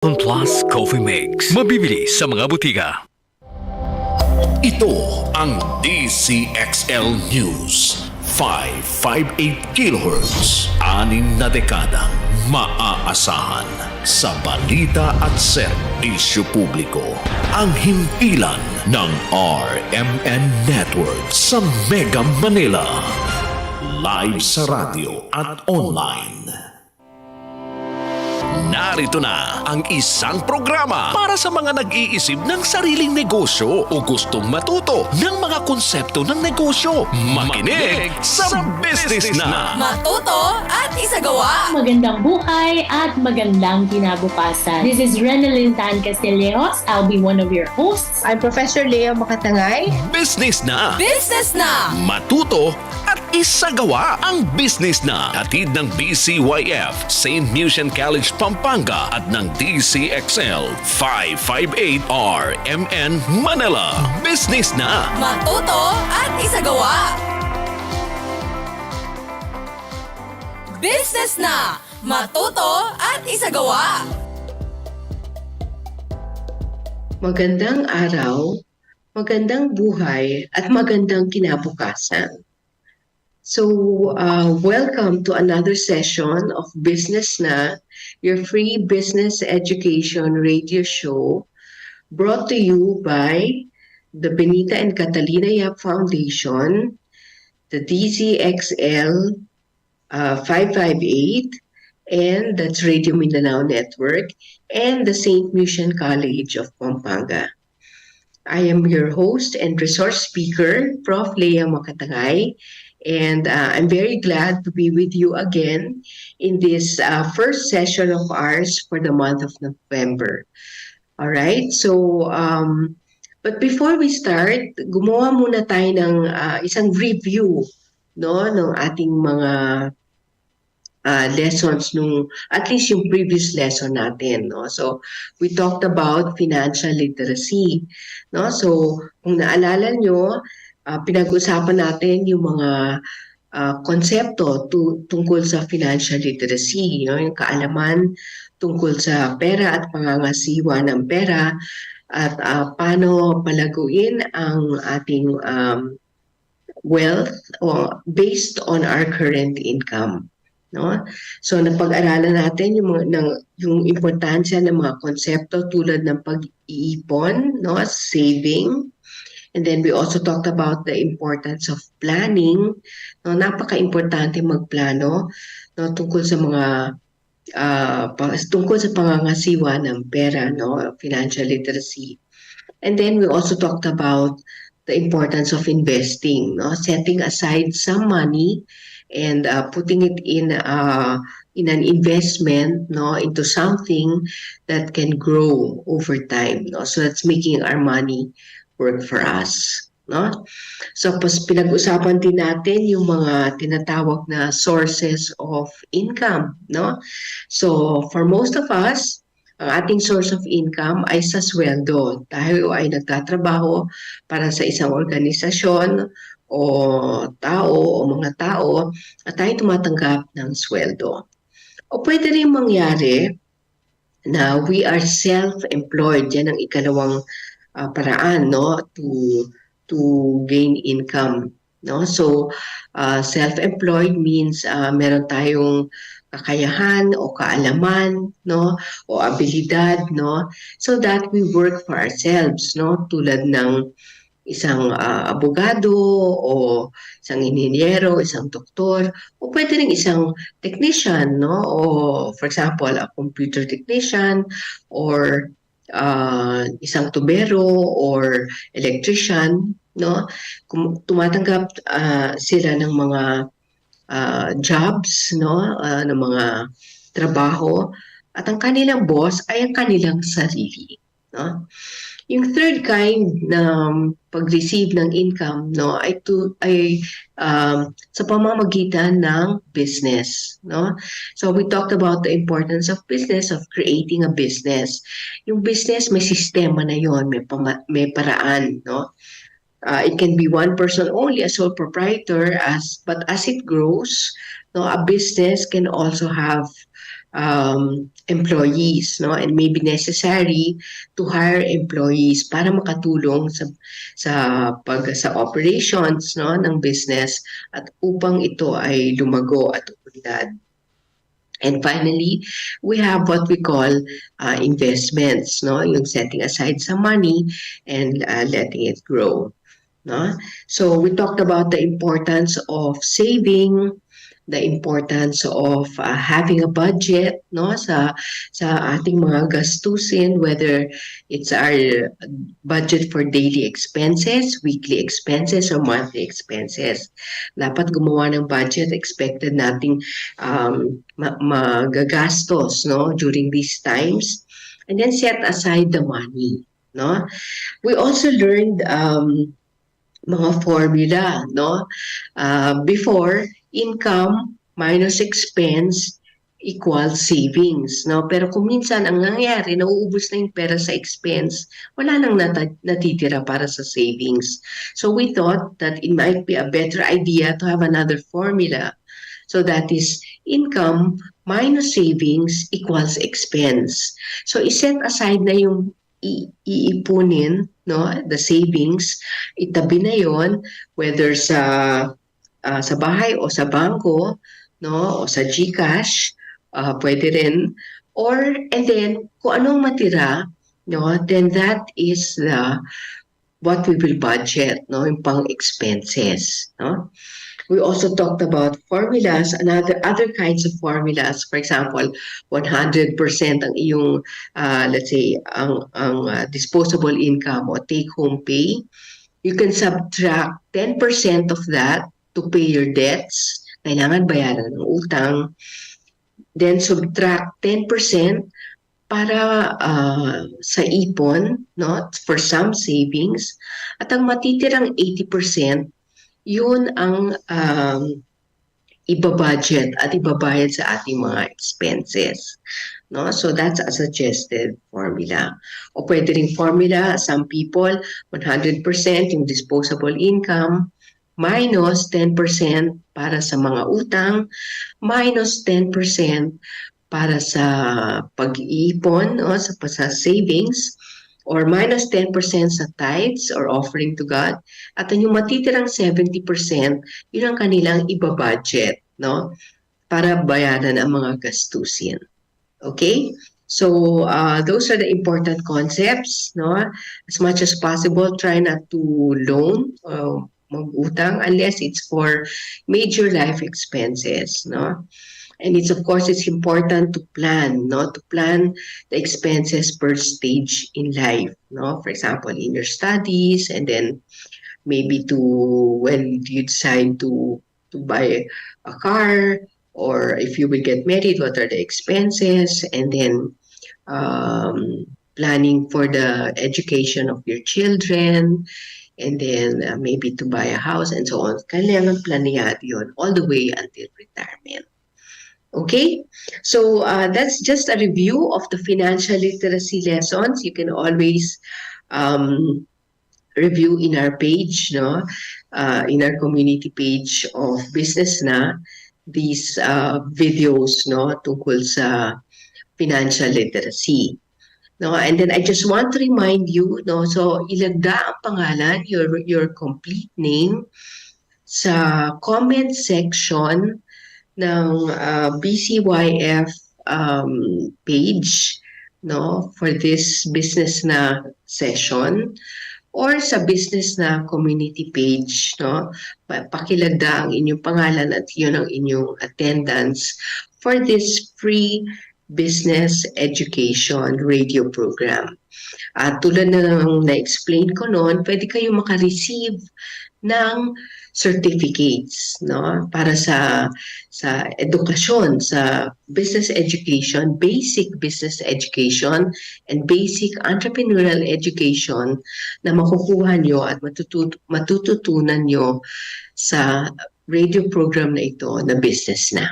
Plus Coffee Mix. Mabibili sa mga butika. Ito ang DZXL News. 558 kHz. 6 na dekadang maaasahan sa balita at serbisyo publiko. Ang himpilan ng RMN Network sa Mega Manila. Live sa radyo at online. Narito na ang isang programa para sa mga nag-iisip ng sariling negosyo o gustong matuto ng mga konsepto ng negosyo. Makinig sa Business Na! Matuto at isagawa! Magandang buhay at magandang kinabukasan. This is Renalyn Tan Castillejos. I'll be one of your hosts. I'm Professor Leo Makatangay. Business Na! Business Na! Matuto at isagawa ang Business Na. Hatid ng BCYF, St. Lucian College, Pampanga at ng DZXL 558 RMN Manila. Business Na! Matuto at isagawa! Business Na! Matuto at isagawa! Magandang araw, magandang buhay at magandang kinabukasan. So, welcome to another session of Business Na, your free business education radio show brought to you by the Benita and Catalina Yap Foundation, the DZXL 558, and that's Radio Mindanao Network, and the St. Lucian College of Pampanga. I am your host and resource speaker, Prof. Lea Makatangay, and I'm very glad to be with you again in this first session of ours for the month of November. All right, so but before we start, gumawa muna tayo ng isang review, no, ng ating mga lessons nung at least yung previous lesson natin, no. So we talked about financial literacy, no. So kung naalala nyo, pinag-usapan natin yung mga konsepto tungkol sa financial literacy, no? Yung kaalaman tungkol sa pera at pangangasiwa ng pera at paano palaguin ang ating wealth based on our current income. No? So napag-aralan natin yung importansya ng mga konsepto tulad ng pag-iipon, no? Saving. And then we also talked about the importance of planning. No, napaka-importante magplano, no, tungkol sa mga tungkol sa pangangasiwa ng pera, no, financial literacy. And then we also talked about the importance of investing, no, setting aside some money and putting it in an investment, no, into something that can grow over time, no. So that's making our money work for us, no? So pinag-usapan din natin yung mga tinatawag na sources of income, no? So for most of us, ang ating source of income ay sa sweldo. Tayo ay nagtatrabaho para sa isang organisasyon o tao o mga tao at tayo tumatanggap ng sweldo. O pwede rin mangyari na we are self-employed. Yan ang ikalawang paraan, no, to gain income, no. So self-employed means meron tayong kakayahan o kaalaman, no, o abilidad, no, so that we work for ourselves, no, tulad ng isang abogado o isang inhinyero, isang doktor, o pwede rin isang technician, no, o for example a computer technician or isang tubero or electrician, no, tumatanggap sila ng mga jobs, no, ng mga trabaho at ang kanilang boss ay ang kanilang sarili, no. Yung third kind na pag-receive ng income, no, ay sa pamamagitan ng business, no. So we talked about the importance of business, of creating a business. Yung business may sistema na yon, may paraan, no. It can be one person only, a sole proprietor, but as it grows, no, a business can also have employees, no, and may be necessary to hire employees para makatulong sa operations, no, ng business at upang ito ay lumago at umunlad. And finally, we have what we call investments, no, yung setting aside some money and letting it grow. No? So we talked about the importance of saving, the importance of having a budget, no, sa ating mga gastusin, whether it's our budget for daily expenses, weekly expenses, or monthly expenses. Dapat gumawa ng budget, expected nating magagastos, no, during these times, and then set aside the money, no. We also learned mga formula, no? Before, income minus expense equals savings, no? Pero kung minsan ang nangyayari, nauubos na yung pera sa expense, wala nang natitira para sa savings. So we thought that it might be a better idea to have another formula. So that is income minus savings equals expense. So iset aside na yung iipunin, no, the savings, itabi na yon, whether sa bahay o sa bangko, no, o sa GCash, pwede rin, and then kung anong matira, no, then that is what we will budget, no, yung pang expenses, no. We also talked about formulas and other kinds of formulas. For example, 100% ang iyong, let's say, ang disposable income o take-home pay. You can subtract 10% of that to pay your debts. Kailangan bayaran ng utang. Then subtract 10% para sa ipon, no, for some savings. At ang matitirang 80%, yun ang ibabudget at ibabayad sa ating mga expenses, no? So that's a suggested formula. O pwede ring formula, some people, 100% yung disposable income, minus 10% para sa mga utang, minus 10% para sa pag-iipon, no? sa savings, or minus 10% sa tithes or offering to God, at yung matitirang 70%, yun ang kanilang ibabudget, no, para bayaran ang mga gastusin. Okay? So, those are the important concepts, no? As much as possible, try not to loan, mag-utang, unless it's for major life expenses, no? And it's important to plan, no? To plan the expenses per stage in life, no? For example, in your studies, and then maybe when you decide to buy a car, or if you will get married, what are the expenses, and then planning for the education of your children, and then maybe to buy a house, and so on. Kailangan planiyado yun all the way until retirement. Okay, so that's just a review of the financial literacy lessons. You can always review in our page, no, in our community page of Business Na, these videos, no, tungkol sa financial literacy. No, and then I just want to remind you, no, so ilagda ang pangalan, your complete name sa comment section ng BCYF page, no, for this Business Na session, or sa Business Na community page, no, pakilagda ang inyong pangalan at yun ang inyong attendance for this free business education radio program. At tulad ng na-explain ko noon, pwede kayo maka-receive ng certificates, no, para sa edukasyon, sa business education, basic business education, and basic entrepreneurial education na makukuha nyo at matututunan nyo sa radio program na ito na Business Na.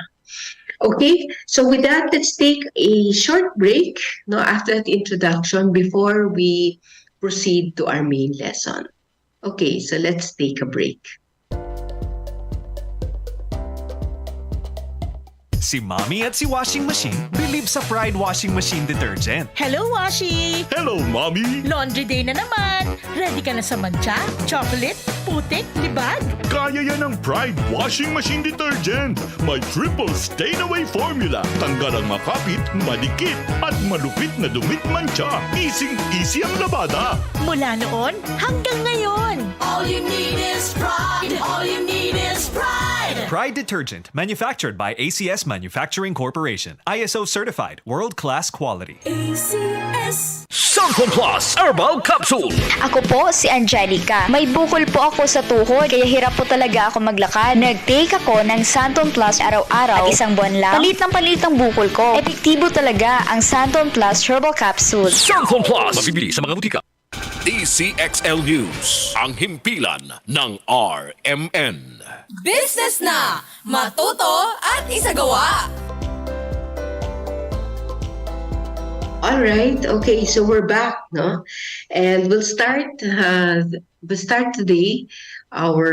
Okay, so with that, let's take a short break, no, after that introduction before we proceed to our main lesson. Okay, so let's take a break. Si Mommy at si Washing Machine believe sa Pride Washing Machine Detergent. Hello, Washi! Hello, Mommy! Laundry day na naman! Ready ka na sa mancha, chocolate, putik, libag? Kaya yan ang Pride Washing Machine Detergent. May triple stain-away formula. Tanggal ang makapit, malikit, at malupit na dumit mancha. Easy ang labada. Mula noon hanggang ngayon. All you need is pride. All you need is pride. Pride Detergent, manufactured by ACS Manufacturing Corporation. ISO certified, world-class quality. ACS. Santon Plus Herbal Capsule. Ako po si Angelica. May bukol po ako sa tuhod kaya hirap po talaga ako maglakad. Nag-take ako ng Santon Plus araw-araw at isang buwan lang. Palit ang bukol ko. Epektibo talaga ang Santon Plus Herbal Capsule. Santon Plus. Mabibili sa mga butika. DZXL News, ang himpilan ng RMN. Business na! Matuto at isagawa! All right. Okay. So we're back, no? And we'll start today our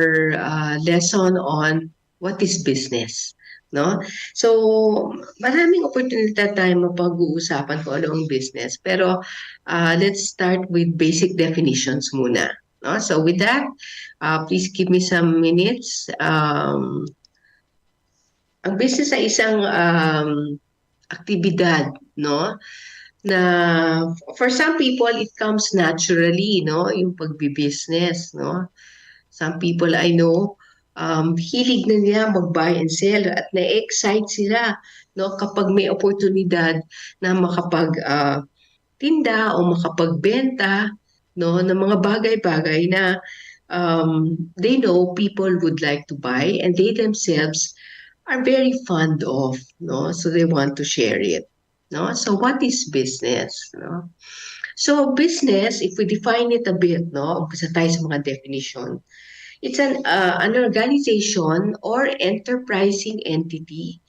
lesson on what is business, no? So maraming opportunity tayo mapag-uusapan kung ano ang business. Pero let's start with basic definitions muna, no? So with that, please give me some minutes. Ang business ay isang aktibidad, no? Na for some people it comes naturally, no, yung pagbi-business, no. Some people I know hilig na niya mag-buy and sell at na-excite sila, no, kapag may oportunidad na makapag tinda o makapagbenta, no, ng mga bagay-bagay na they know people would like to buy and they themselves are very fond of, no, so they want to share it. No? So what is business? No? So business, if we define it a bit, no, umpisa tayo sa mga definition, it's an organization or enterprising entity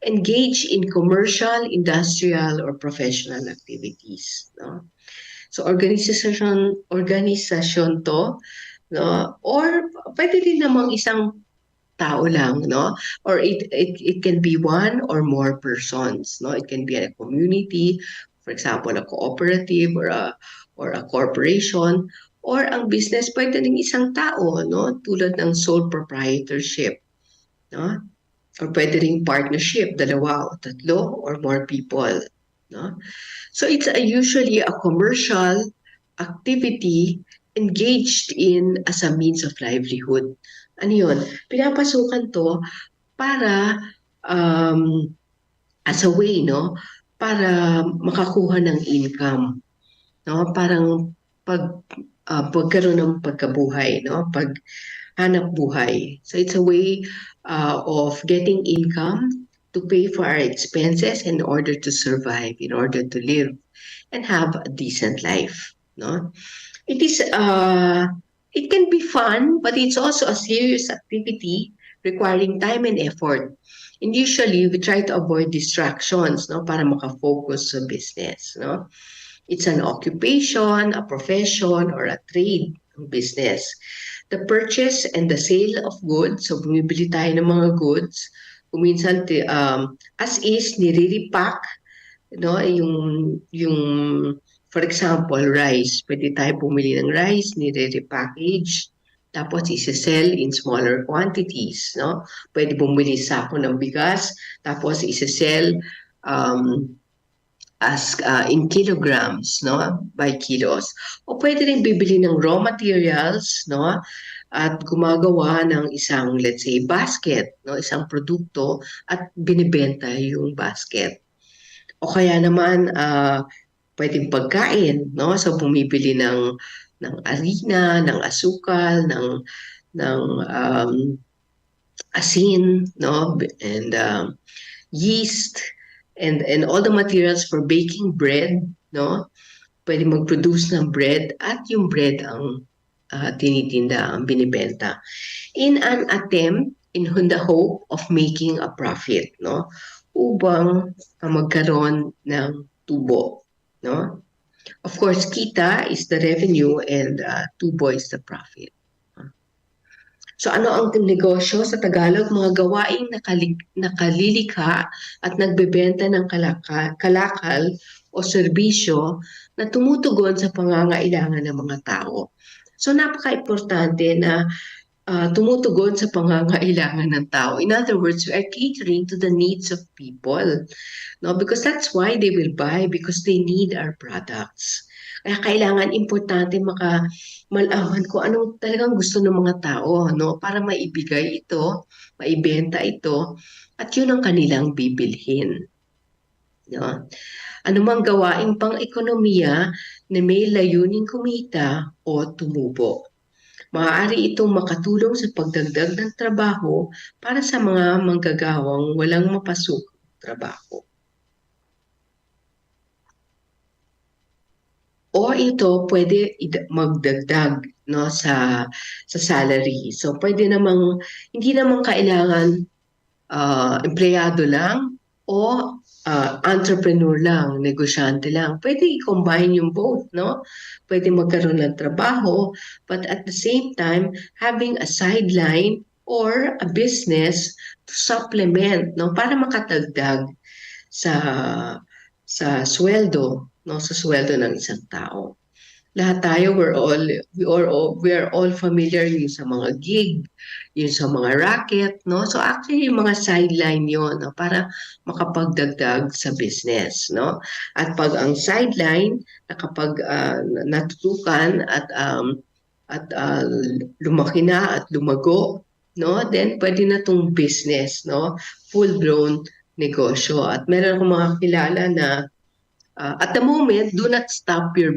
engaged in commercial, industrial, or professional activities. No? So organization to, no, or pwede din namang isang tao lang, no? Or it can be one or more persons, no? It can be a community, for example, a cooperative or a corporation, or ang business pwede rin isang tao, no? Tulad ng sole proprietorship, no? Or pwede rin partnership, dalawa o tatlo or more people, no? So it's usually a commercial activity engaged in as a means of livelihood. Ano yun? Pinapasukan to para as a way, no? Para makakuha ng income, no? Parang pagkaroon ng pagkabuhay, no? Paghanap buhay. So it's a way of getting income to pay for our expenses in order to survive, in order to live and have a decent life, no? It is it can be fun, but it's also a serious activity requiring time and effort. And usually, we try to avoid distractions, no, para makafocus sa business, no. It's an occupation, a profession, or a trade, business. The purchase and the sale of goods, so bumibili tayo ng mga goods, kuminsan as is, nire-repack, no, yung for example, rice. Pwede tayo bumili ng rice, nire-repackage, tapos isa-sell in smaller quantities, no? Pwede bumili sako ng bigas, tapos isa-sell as in kilograms, no? By kilos. O pwede rin bibili ng raw materials, no? At gumagawa ng isang, let's say, basket, no? Isang produkto at binibenta yung basket. O kaya naman, pwedeng pagkain, no? So bumibili ng harina, ng asukal, ng asin, no? And yeast and all the materials for baking bread, no? Pwede mag-produce ng bread at yung bread ang tinitinda, ang binibenta. In an attempt, in the hope of making a profit, no? Upang magkaroon ng tubo. No? Of course, kita is the revenue and tubo is the profit. So ano ang negosyo sa Tagalog? Mga gawaing nakalilikha at nagbebenta ng kalakal o serbisyo na tumutugon sa pangangailangan ng mga tao. So napaka-importante na tumutugon sa pangangailangan ng tao. In other words, we are catering to the needs of people. No? Because that's why they will buy, because they need our products. Kaya kailangan importante malaman kung anong talagang gusto ng mga tao, no? Para maibigay ito, maibenta ito, at yun ang kanilang bibilhin. No? Anumang gawaing pang-ekonomiya na may layuning kumita o tumubo. Maaari itong makatulong sa pagdagdag ng trabaho para sa mga manggagawang walang mapasok trabaho. O ito pwede magdagdag, no, sa salary. So pwede namang hindi namang kailangan empleyado lang o entrepreneur lang, negosyante lang. Pwede i-combine yung both, no? Pwede magkaroon ng trabaho, but at the same time, having a sideline or a business to supplement, no? Para makatagdag sa sweldo, no? Sa sweldo ng isang tao. Lahat tayo, we are all familiar yung sa mga gig, yung sa mga racket, no? So actually, yung mga sideline yon, no? Para makapagdagdag sa business, no? At pag ang sideline, nakapag natutukan at lumaki na at lumago, no? Then pwede na tong business, no? Full-blown negosyo. At meron akong mga kilala na at the moment, do not stop your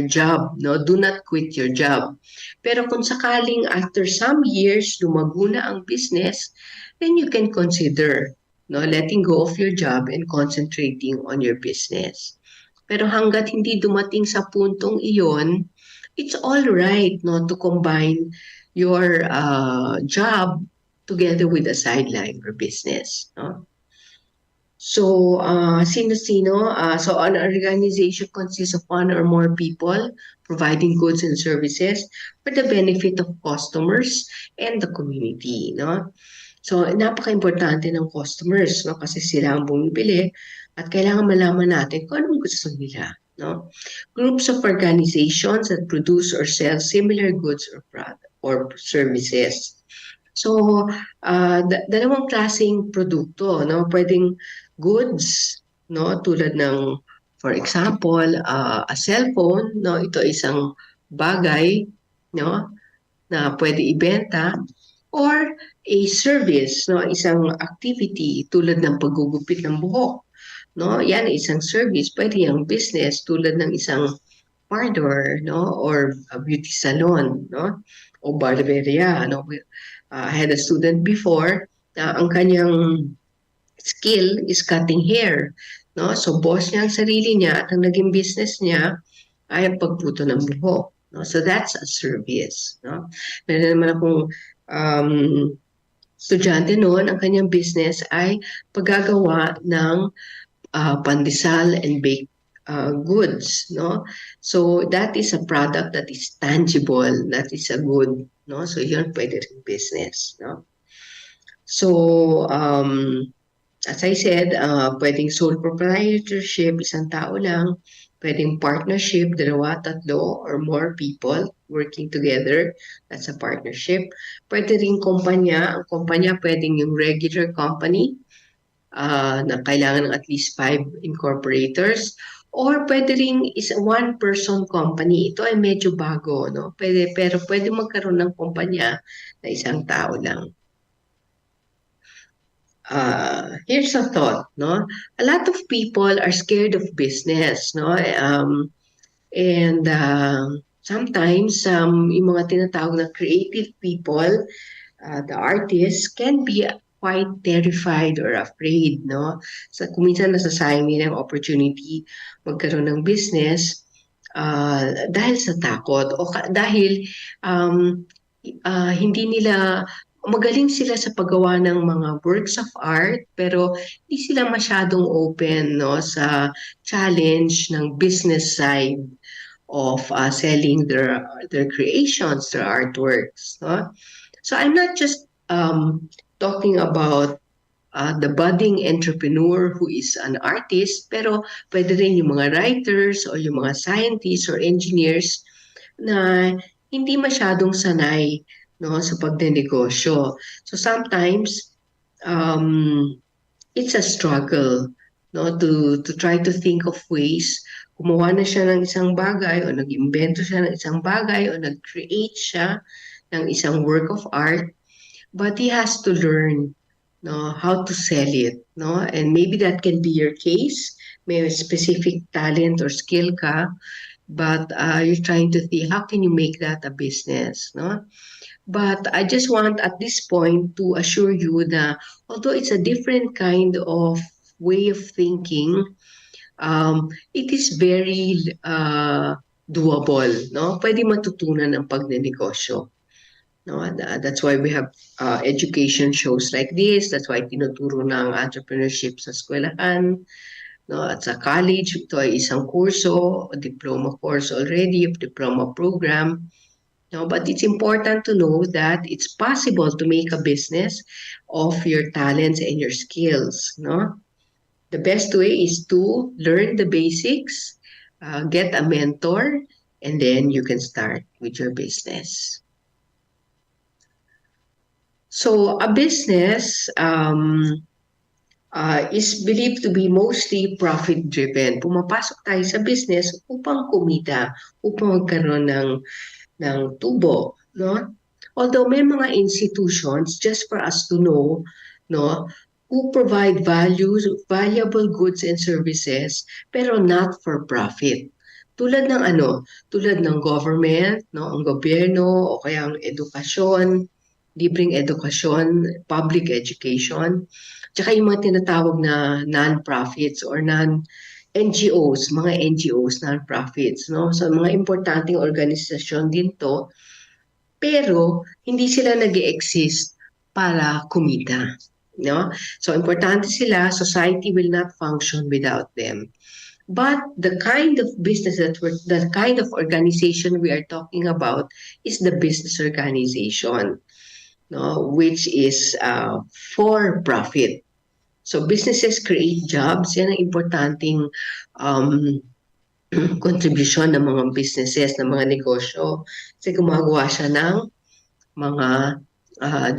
job, no? Do not quit your job. Pero kung sakaling after some years lumago na ang business, then you can consider, no, letting go of your job and concentrating on your business. Pero hanggat hindi dumating sa puntong iyon, it's all right, no, to combine your job together with a sideline or business, no? So, sino-sino? So, an organization consists of one or more people providing goods and services for the benefit of customers and the community, no? So, napaka-importante ng customers, no? Kasi sila ang bumibili at kailangan malaman natin kung anong gusto nila, no? Groups of organizations that produce or sell similar goods or services. So, dalawang klaseng produkto, no? Pwedeng goods, no? Tulad ng, for example, a cellphone, no? Ito isang bagay, no? Na pwede ibenta, or a service, no? Isang activity tulad ng paggugupit ng buhok, no? Yan isang service. Pwede yung business tulad ng isang parlor, no? Or a beauty salon, no? O barberia, no? I had a student before na ang kanyang skill is cutting hair, no? So boss niya ang sarili niya at ang naging business niya ay ang pagputo ng buhok, no? So that's a service, no? Meron naman akong estudyante noon, ang kanyang business ay paggagawa ng pandesal and baked goods, no? So that is a product that is tangible, that is a good, no? So yun pwede rin business, no? So as I said, pwedeng sole proprietorship, isang tao lang, pwedeng partnership, dalawa, tatlo, or more people working together, that's a partnership. Pwede rin kumpanya, ang kumpanya pwedeng yung regular company, na kailangan ng at least 5 incorporators, or pwede rin is a one-person company. Ito ay medyo bago, no? Pero pwede magkaroon ng kumpanya na isang tao lang. Here's a thought, no? A lot of people are scared of business, no? And sometimes yung mga tinatawag na creative people, the artists, can be quite terrified or afraid, no? So kung minsan nasasayang nila ang opportunity magkaroon ng business dahil sa takot o dahil hindi nila magaling sila sa paggawa ng mga works of art pero hindi sila masyadong open, no, sa challenge ng business side of selling their creations, their artworks. No? So I'm not just talking about the budding entrepreneur who is an artist, pero pwede rin yung mga writers o yung mga scientists or engineers na hindi masyadong sanay, no, sa pagnenegosyo. So sometimes it's a struggle, no, to try to think of ways. Gumawa na siya ng isang bagay o nag-imbento siya ng isang bagay o nag-create siya ng isang work of art, but he has to learn, no, how to sell it, no? And maybe that can be your case. May specific talent or skill ka, but you're trying to think, how can you make that a business, no? But I just want at this point to assure you that although it's a different kind of way of thinking, it is very doable, no? Pwede matutunan ang pagnenegosyo. No, that's why we have education shows like this. That's why tinuturo ng entrepreneurship sa eskwelahan. No, at sa college, ito ay isang kurso, a diploma course already, a diploma program. No, but it's important to know that it's possible to make a business of your talents and your skills. No, the best way is to learn the basics, get a mentor, and then you can start with your business. So a business is believed to be mostly profit-driven. Pumapasok tayo sa business upang kumita, upang magkaroon ng tubo, no? Although may mga institutions, just for us to know, no, who provide valuable goods and services, pero not for profit. Tulad ng tulad ng government, no, ang gobyerno o kaya ang edukasyon, libreng edukasyon, public education, tsaka yung mga tinatawag na non-profits or NGOs, mga NGOs, non-profits, no? So mga importanteng organisasyon din to, pero hindi sila nag-exist para kumita, no? So importante sila, society will not function without them. But the kind of business the kind of organization we are talking about is the business organization, no, which is for profit. So businesses create jobs. Yan ang importanteng contribution ng mga businesses, ng mga negosyo. Kasi gumagawa siya ng mga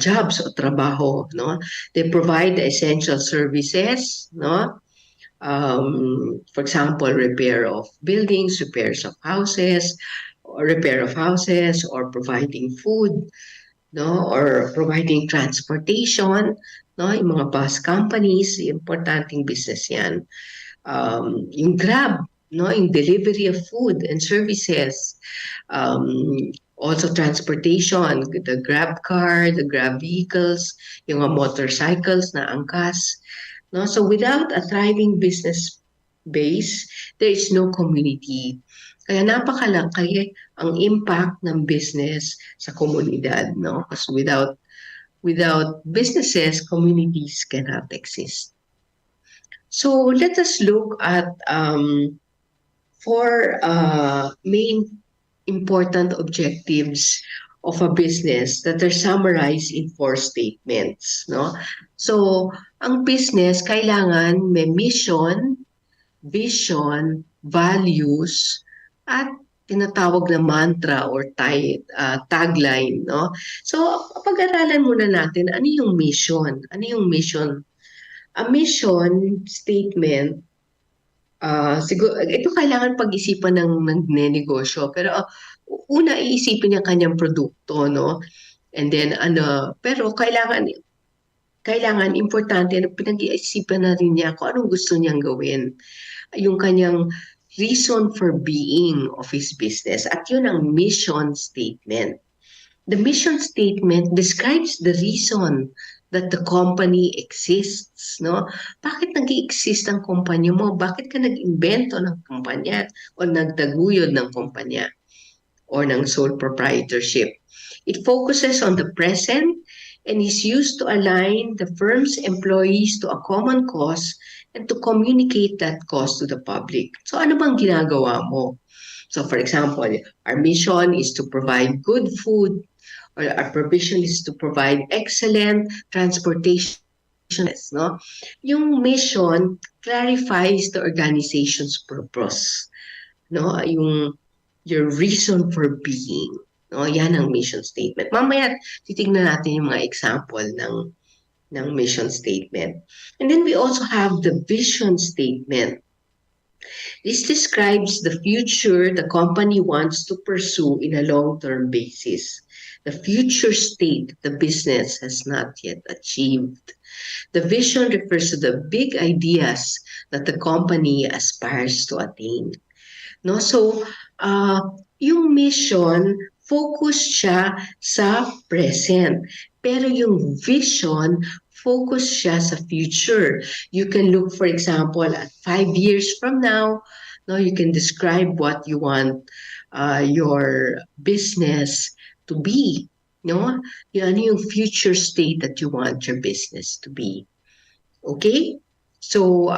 jobs o trabaho, no? They provide essential services, no? For example, repair of buildings, repairs of houses, or providing food, no, or providing transportation, no, yung mga bus companies, importanteng business yan. Yung Grab, no, yung delivery of food and services, also transportation, the Grab car, the Grab vehicles, yung mga motorcycles na angkas, no. So without a thriving business base, there is no community. Kaya napakalaki ang impact ng business sa komunidad, no? Because without businesses, communities cannot exist. So let us look at four main important objectives of a business that are summarized in 4 statements, no? So ang business kailangan may mission, vision, values, at tinatawag na mantra or tagline, no? So, pag-aralan muna natin, ano yung mission? Ano yung mission? A mission statement, siguro, ito kailangan pag-isipan ng nagnenegosyo, pero una iisipin niya kanyang produkto, no? And then, pero kailangan importante na pinag-iisipan na rin niya kung anong gusto niyang gawin. Yung kanyang reason for being of his business. At yun ang mission statement. The mission statement describes the reason that the company exists, no? Bakit nag-i-exist ang kumpanya mo? Bakit ka nag-invento ng kumpanya o nagtaguyod ng kumpanya or ng sole proprietorship? It focuses on the present and is used to align the firm's employees to a common cause and to communicate that cause to the public. So ano bang ginagawa mo? So for example, our mission is to provide good food, or our provision is to provide excellent transportation. No? Yung mission clarifies the organization's purpose. No? Your reason for being. No? Yan ang mission statement. Mamaya titignan natin yung mga example ng mission statement. And then we also have the vision statement. This describes the future the company wants to pursue in a long-term basis. The future state the business has not yet achieved. The vision refers to the big ideas that the company aspires to attain. No? So, yung mission, focus siya sa present. Pero yung vision, focus siya sa future. You can look, for example, at 5 years from now. No, you can describe what you want your business to be. No, ano yung future state that you want your business to be. Okay, so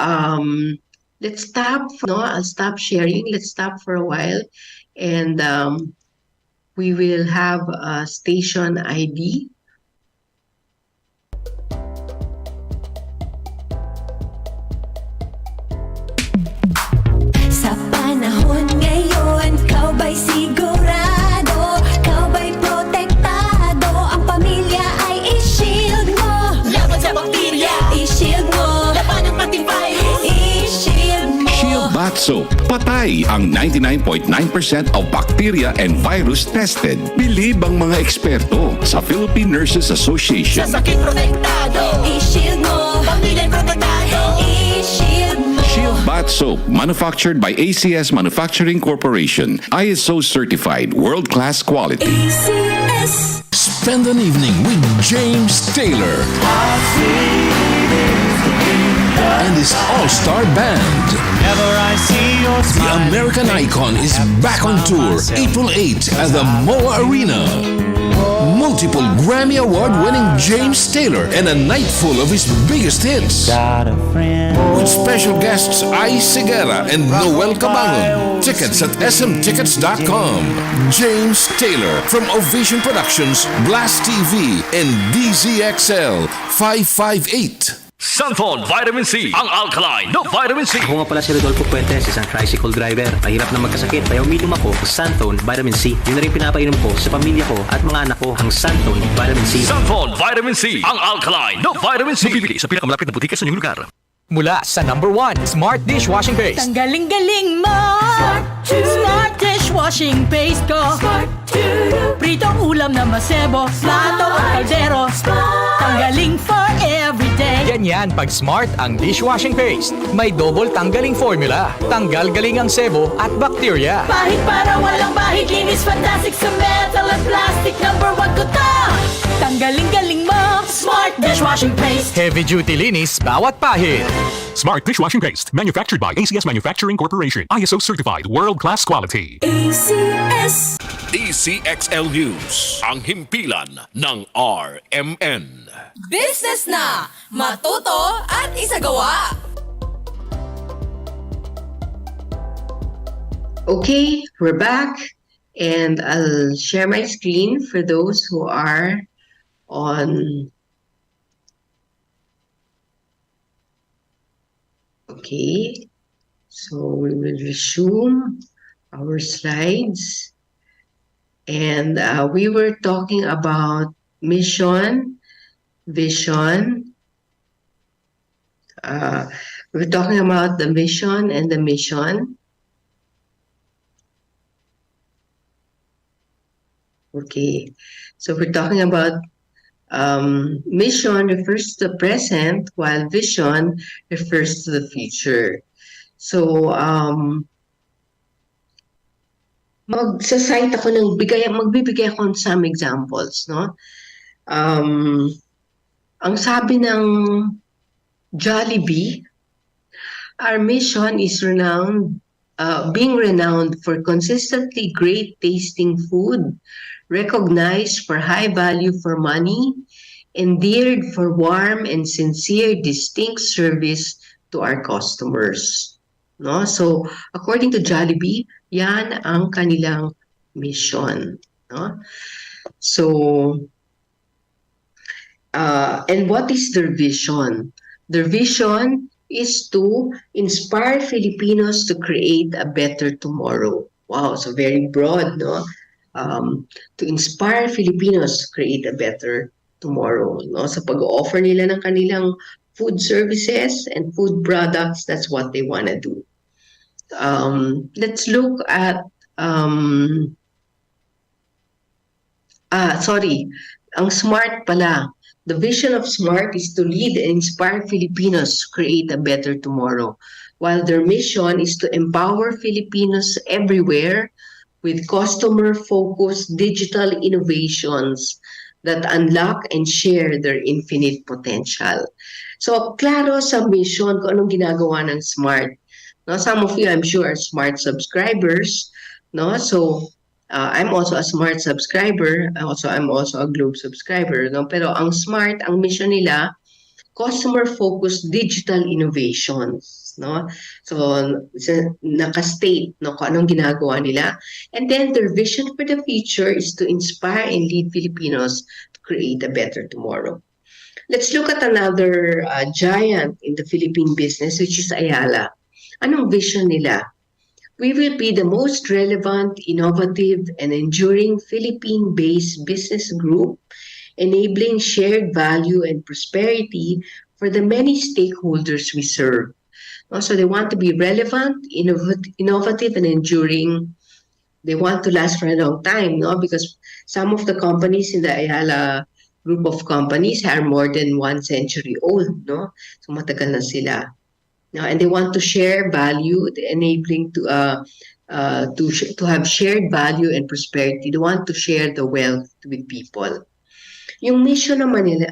let's stop. I'll stop sharing. Let's stop for a while, and we will have a station ID. Sa panahon ngayon, kau ba'y sigurado? Kau ba'y protektado? Ang pamilya ay i-shield mo. Laban sa bakterya, i-shield mo. Laban ng pati virus, i-shield mo. Shield Bath Soap. Patay ang 99.9% of bacteria and virus tested. Bilib ang mga eksperto sa Philippine Nurses Association. Sa sakit protektado, i-shield mo. Pamilya protektado, i-shield mo. Shield Bath Soap, manufactured by ACS Manufacturing Corporation. ISO certified, world-class quality. ACS. Spend an evening with James Taylor and his all-star band. The American icon is back on tour April 8 at the MOA Arena. Multiple Grammy Award-winning James Taylor and a night full of his biggest hits. With special guests Ai Segura and Noel Cabangon. Tickets at smtickets.com. James Taylor from Ovation Productions, Blast TV, and DZXL 558. Sunford Vitamin C, ang alkaline no vitamin C. Ako nga pala si Rodolfo Puentes, isang tricycle driver. Mahirap na magkasakit, kaya uminom ako sa Santone Vitamin C. Yun na rin pinapainom ko sa pamilya ko at mga anak ko, ang Santone Vitamin C. Sunford Vitamin C, ang alkaline no vitamin C. Mabibili sa pinakamalapit na butika sa inyong lugar. Mula sa #1 Smart Dishwashing Paste. Ang galing-galing mo. Smart dishwashing paste ko. Pritong ulam na masebo. Plato o kaldero. Tanggaling for everyday. Ganyan pag Smart ang dishwashing paste. May double tanggaling formula. Tanggal galing ang sebo at bakterya. Bahid para walang bahid. Linis fantastic sa metal at plastic. #1 ko to. Tanggaling-galing mo. Smart dishwashing paste. Heavy duty linis bawat pahid. Smart Dishwashing Paste, manufactured by ACS Manufacturing Corporation. ISO certified, world-class quality. ACS. DZXL News, ang himpilan ng RMN. Business na! Matuto at isagawa! Okay, we're back, and I'll share my screen for those who are on. Okay, so we will resume our slides, and we were talking about mission, vision. We're talking about the mission and the mission. Okay, so we're talking about mission refers to the present, while vision refers to the future. So, magsasite ako magbibigay ako ng some examples, no? Ang sabi ng Jollibee, our mission is being renowned for consistently great tasting food, recognized for high value for money, endeared for warm and sincere, distinct service to our customers. no? So, according to Jollibee, yan ang kanilang mission, no? So, and what is their vision? Their vision is to inspire Filipinos to create a better tomorrow. Wow, so very broad, no? To inspire Filipinos to create a better tomorrow, no? Sa pag-offer nila ng kanilang food services and food products, that's what they want to do. Let's look at ang SMART pala. The vision of SMART is to lead and inspire Filipinos to create a better tomorrow, while their mission is to empower Filipinos everywhere with customer-focused digital innovations that unlock and share their infinite potential. So, klaro sa mission kung anong ginagawa ng SMART. No, some of you, I'm sure, are SMART subscribers. No, so I'm also a SMART subscriber. I'm also a Globe subscriber. No, pero ang SMART, ang mission nila, customer-focused digital innovations. No, so naka-state no kung anong ginagawa nila. And then their vision for the future is to inspire and lead Filipinos to create a better tomorrow. Let's look at another giant in the Philippine business, which is Ayala. Anong vision nila? We will be the most relevant, innovative, and enduring Philippine-based business group, enabling shared value and prosperity for the many stakeholders we serve. So they want to be relevant, innovative, and enduring. They want to last for a long time, no? Because some of the companies in the Ayala group of companies are more than 1 century old, no? So matagal na sila. No, and they want to share value, enabling to have shared value and prosperity. They want to share the wealth with people. Yung mission naman nila,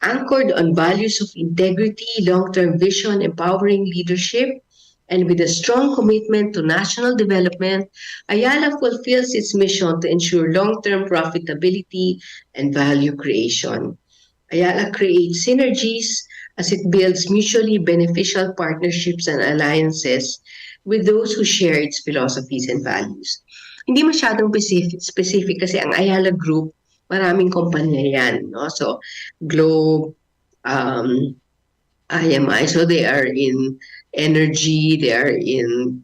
anchored on values of integrity, long-term vision, empowering leadership, and with a strong commitment to national development, Ayala fulfills its mission to ensure long-term profitability and value creation. Ayala creates synergies as it builds mutually beneficial partnerships and alliances with those who share its philosophies and values. Hindi masyadong specific kasi ang Ayala Group, maraming kumpanya yan. No? So, Globe, IMI, so they are in energy, they are in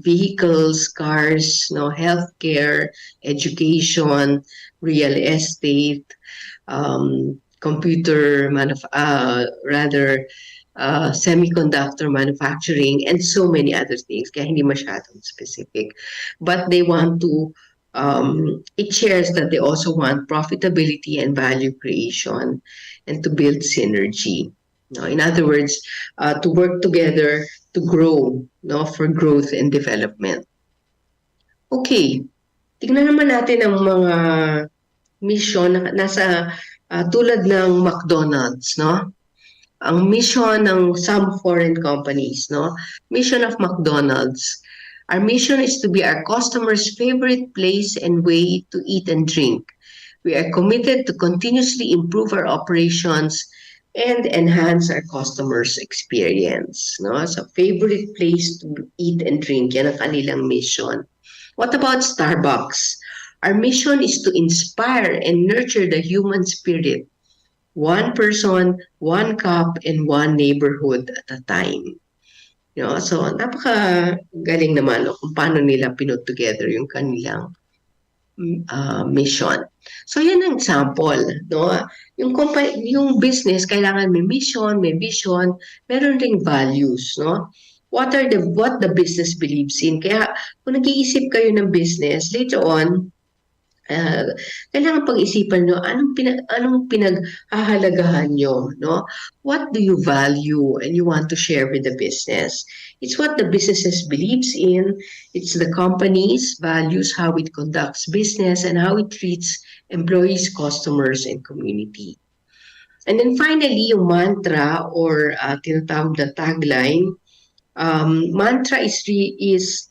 vehicles, cars, no, healthcare, education, real estate, semiconductor manufacturing, and so many other things. Kaya hindi masyadong specific. But they want to, it shares that they also want profitability and value creation and to build synergy. No, in other words, to work together to grow, no, for growth and development. Okay, tignan naman natin ang mga mission na nasa tulad ng McDonald's, no? Ang mission ng some foreign companies, no? Mission of McDonald's. Our mission is to be our customers' favorite place and way to eat and drink. We are committed to continuously improve our operations and enhance our customers' experience, no? So favorite place to eat and drink, yan ang kanilang mission. What about Starbucks? Our mission is to inspire and nurture the human spirit, one person, one cup, and one neighborhood at a time. You know, so napaka-galing naman kung paano nila pinut together yung kanilang mission. So yan ang example, no? Yung business kailangan may mission, may vision, meron ring values, no? What the business believes in. Kaya kung nag-iisip kayo ng business, later on, kailangan pag-isipan nyo anong pinaghahalagahan nyo, no? What do you value and you want to share with the business? It's what the businesses believes in. It's the company's values, how it conducts business, and how it treats employees, customers, and community. And then finally, yung mantra or tinatawag na tagline. Mantra is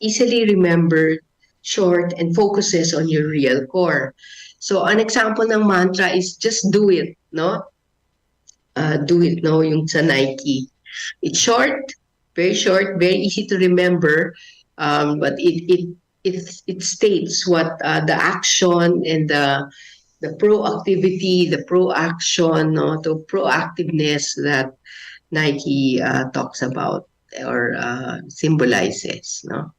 easily remembered, short, and focuses on your real core. So an example ng mantra is just do it, no? Do it, no? Yung sa Nike. It's short, Very short, very easy to remember, but it states what the action and the proactivity, the proaction, no, the proactiveness that Nike talks about or symbolizes. No,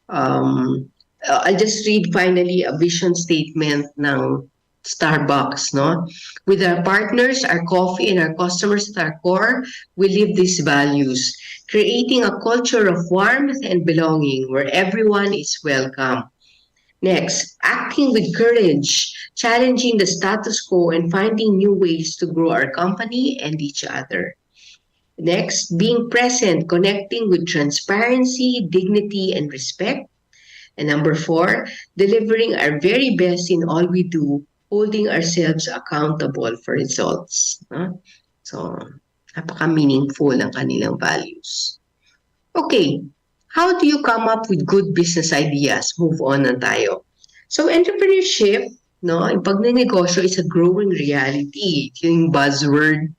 I'll just read finally a vision statement ng Starbucks. No, with our partners, our coffee, and our customers at our core, we live these values, creating a culture of warmth and belonging where everyone is welcome. Next, acting with courage, challenging the status quo and finding new ways to grow our company and each other. Next, being present, connecting with transparency, dignity, and respect. And number 4, delivering our very best in all we do, holding ourselves accountable for results. So, napaka-meaningful ang kanilang values. Okay, how do you come up with good business ideas? Move on na tayo. So, entrepreneurship, no, yung pagnenegosyo is a growing reality. Yung buzzword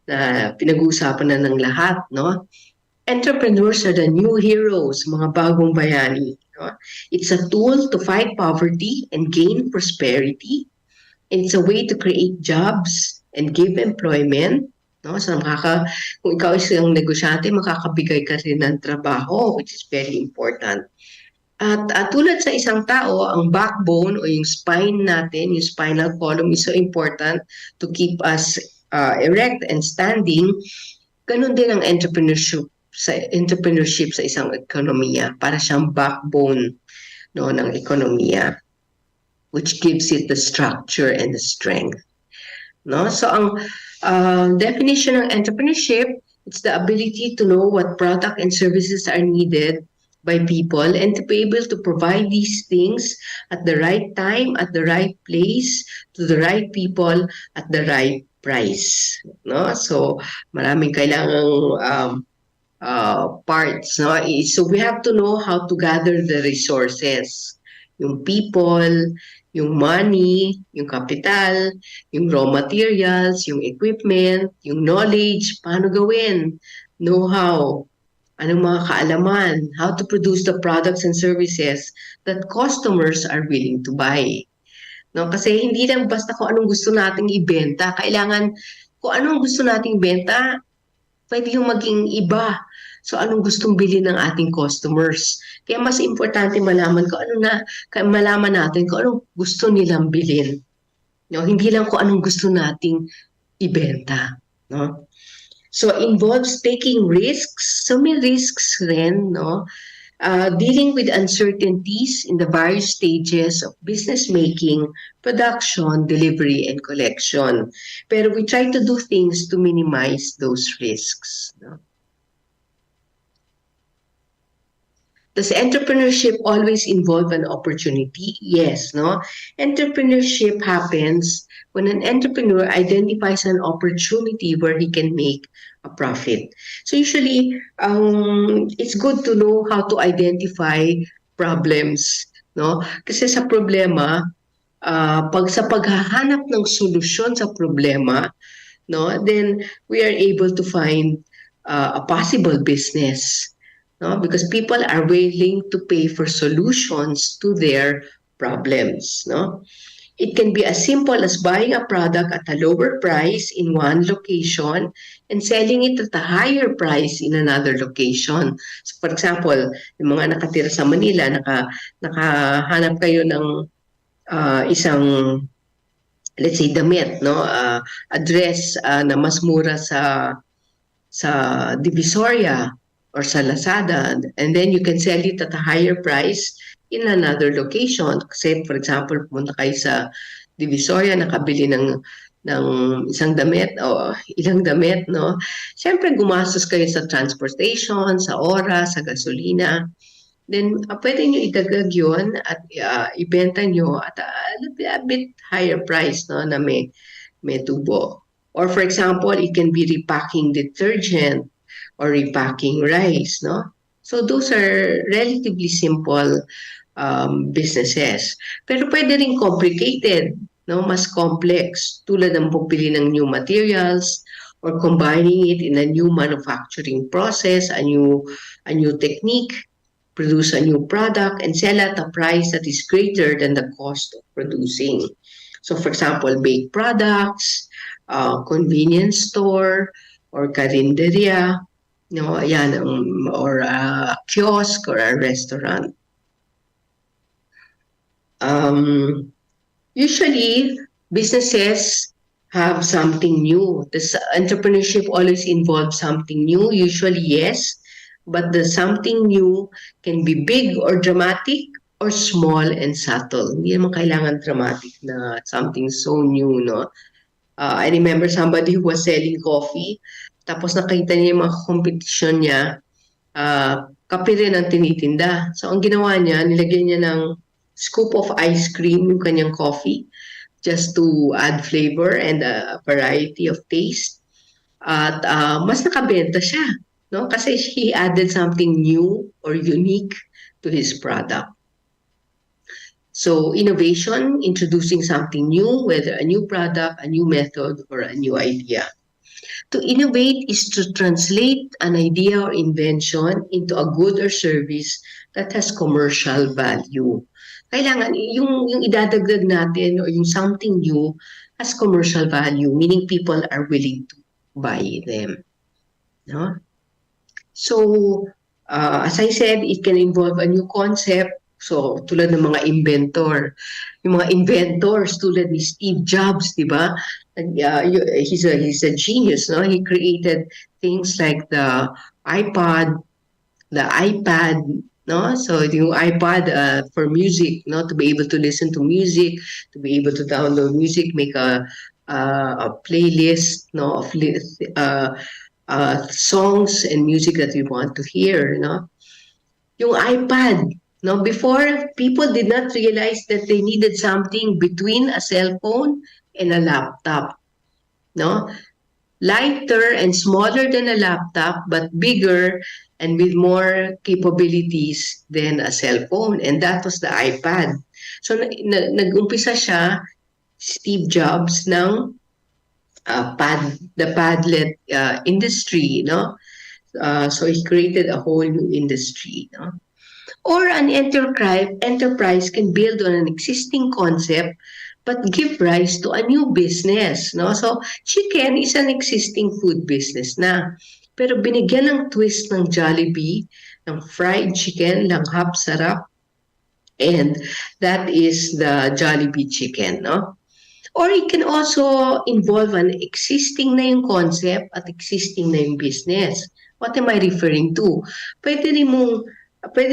na pinag-uusapan na ng lahat, no? Entrepreneurs are the new heroes, mga bagong bayani. No? It's a tool to fight poverty and gain prosperity. And it's a way to create jobs and give employment. No? So kung ikaw isang negosyante, makakabigay ka rin ng trabaho, which is very important. At tulad sa isang tao, ang backbone o yung spine natin, yung spinal column is so important to keep us erect and standing. Ganun din ang entrepreneurship sa isang ekonomiya, para siyang backbone, no, ng ekonomiya, which gives it the structure and the strength. No? So ang definition ng entrepreneurship, it's the ability to know what product and services are needed by people and to be able to provide these things at the right time, at the right place, to the right people, at the right price. No? So maraming kailangang parts. No? So we have to know how to gather the resources. Yung people, yung money, yung capital, yung raw materials, yung equipment, yung knowledge, paano gawin, know-how, anong mga kaalaman, how to produce the products and services that customers are willing to buy. No? Kasi hindi lang basta kung anong gusto nating ibenta. Kailangan kung anong gusto nating ibenta, pwede yung maging iba. So anong gustong bilhin ng ating customers? Kaya mas importante malaman malaman natin kung anong gusto nilang bilhin. No, hindi lang kung anong gusto nating ibenta, no? So involves taking risks. So may risks rin, no? Dealing with uncertainties in the various stages of business making, production, delivery, and collection. Pero we try to do things to minimize those risks. No? Does entrepreneurship always involve an opportunity? Yes, no? Entrepreneurship happens when an entrepreneur identifies an opportunity where he can make a profit. So usually, it's good to know how to identify problems, no? Kasi sa problema, sa paghahanap ng solusyon sa problema, no, then we are able to find a possible business. No? Because people are willing to pay for solutions to their problems. No? It can be as simple as buying a product at a lower price in one location and selling it at a higher price in another location. So for example, yung mga nakatira sa Manila, nakahanap kayo ng isang, let's say, damit, no? Address na mas mura sa Divisoria or sa Lazada, and then you can sell it at a higher price in another location. Kasi, for example, pumunta kayo sa Divisoria, nakabili ng isang damit o ilang damit, no? Siyempre, gumastos kayo sa transportation, sa oras, sa gasolina. Then, pwede nyo idagdag yun at ibenta nyo at a bit higher price, no, na may tubo. Or, for example, it can be repacking detergent or repacking rice, no? So those are relatively simple businesses. Pero pwede rin complicated, no? Mas complex, tulad ng pagpili ng new materials or combining it in a new manufacturing process, a new technique, produce a new product, and sell at a price that is greater than the cost of producing. So, for example, baked products, convenience store, or karinderya, or a kiosk or a restaurant. Usually, businesses have something new. This entrepreneurship always involves something new, usually yes, but the something new can be big or dramatic or small and subtle. Hindi naman kailangan dramatic na something so new, no? I remember somebody who was selling coffee, tapos nakita niya yung mga competition niya, kape rin ang tinitinda. So, ang ginawa niya, nilagyan niya ng scoop of ice cream yung kanyang coffee just to add flavor and a variety of taste. At mas nakabenta siya, no? Kasi he added something new or unique to his product. So innovation, introducing something new, whether a new product, a new method, or a new idea. To innovate is to translate an idea or invention into a good or service that has commercial value. Kailangan yung idadagdag natin or yung something new has commercial value, meaning people are willing to buy them. No? So, as I said, it can involve a new concept. So, tulad ng mga inventor. Yung mga inventors, tulad ni Steve Jobs, di ba? He's a genius, no? He created things like the iPod, the iPad, no? So, yung iPod for music, no? To be able to listen to music, to be able to download music, make a playlist, no? Of songs and music that we want to hear, no? Yung iPad, no, before, people did not realize that they needed something between a cell phone and a laptop. No? Lighter and smaller than a laptop, but bigger and with more capabilities than a cell phone. And that was the iPad. So, nag-umpisa siya, Steve Jobs, ng the padlet industry. No? So, he created a whole new industry. No? Or an enterprise can build on an existing concept but give rise to a new business. No? So, chicken is an existing food business na. Pero binigyan ng twist ng Jollibee, ng fried chicken, langhap, sarap. And that is the Jollibee chicken. No? Or it can also involve an existing na yung concept at existing na yung business. What am I referring to? Pwede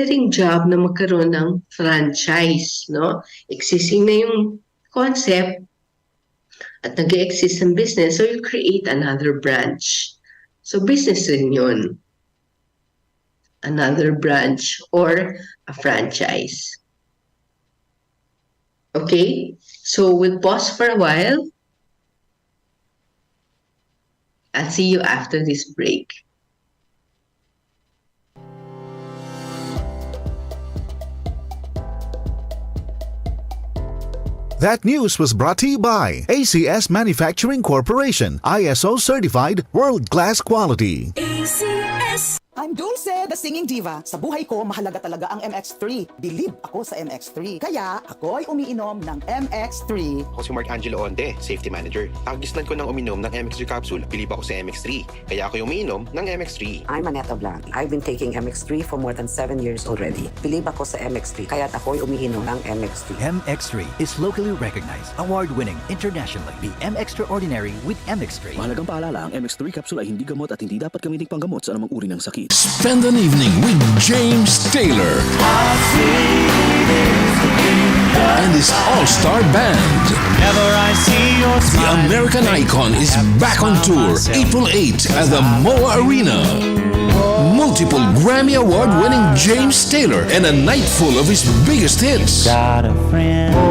ring job na magkaroon ng franchise, no? Existing na yung concept at nag-exist ang business, so you create another branch. So business rin yun. Another branch or a franchise. Okay? So we'll pause for a while. I'll see you after this break. That news was brought to you by ACS Manufacturing Corporation, ISO certified world-class quality. ACS. I'm Dulce, the singing diva. Sa buhay ko, mahalaga talaga ang MX3. Believe ako sa MX3. Kaya, ako ay umiinom ng MX3. Ako si Mark Angelo Onde, Safety Manager. Kagisnan ko ng uminom ng MX3 capsule, believe ako sa MX3. Kaya ako umiinom ng MX3. I'm Aneta Blanc. I've been taking MX3 for more than 7 years already. Believe ako sa MX3. Kaya ako ay umiinom ng MX3. MX3 is locally recognized, award-winning internationally. Be MX-traordinary with MX3. Mahalagang paalala, ang MX3 capsule ay hindi gamot at hindi dapat gamitin panggamot sa anumang uri ng sakit. Spend an evening with James Taylor and his all-star band. The American icon is back on tour April 8 at the MOA Arena. Multiple Grammy Award-winning James Taylor and a night full of his biggest hits.